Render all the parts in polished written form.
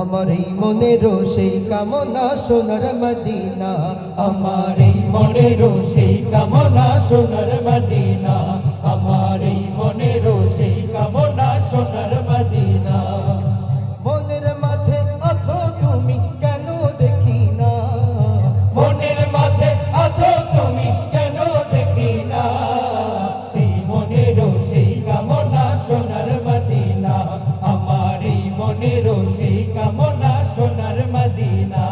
আমার এই মনেরও সেই কামনা সোনার মদিনা, আমার এই মনেরও সেই কামনা সোনার মদিনা, আমার এই মনেরও সেই কামনা সোনার মদিনা। মনের মাঝে আছো তুমি কেন দেখি না, মনের মাঝে আছো তুমি কেন দেখি না, এই মনেরও সেই কামনা সোনার মদিনা, আমার এই মনেরও সেই কামনা সোনার মদিনা।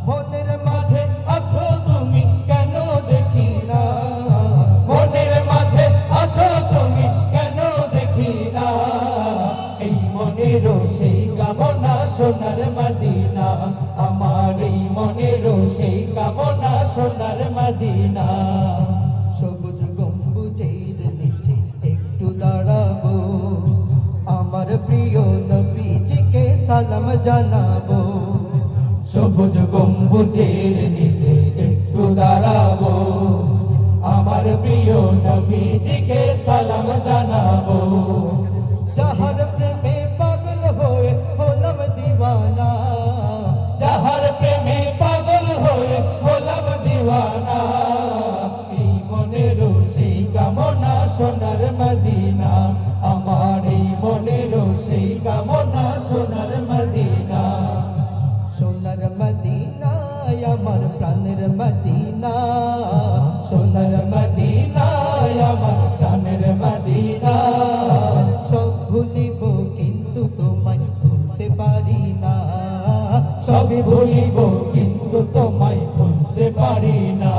মনের মাঝে আছো তুমি কেন দেখি না, মনের মাঝে আছো তুমি কেন দেখি না, এই মনেরও সেই কামনা সোনার মদিনা, আমার এই মনেরও সেই কামনা সোনার মদিনা। সবুজ গম্বুজের নিচে একটু দাঁড়াবো, আমার প্রিয় নবীজিকে সালাম জানাবো। সবুজ গম্বুজের নিচে একটু দাঁড়াবো, আমার প্রিয় নবীজিকে সালাম জানাবো। যাহার প্রেমে পাগল হয়ে হলাম দিওয়ানা, যাহার প্রেমে পাগল হয়ে হলাম দিওয়ানা, এই মনেরও সেই কামনা সোনার মদিনা, আমার এই মনেরও সেই কামনা সোনার মদিনা। সোনার মদিনায় আমার প্রাণের মদিনা, সোনার মদিনায় আমার প্রাণের মদিনা। সব ভুলিব কিন্তু তোমায় ভুলতে পারি না, সবই ভুলিব কিন্তু তোমায় ভুলতে পারি না।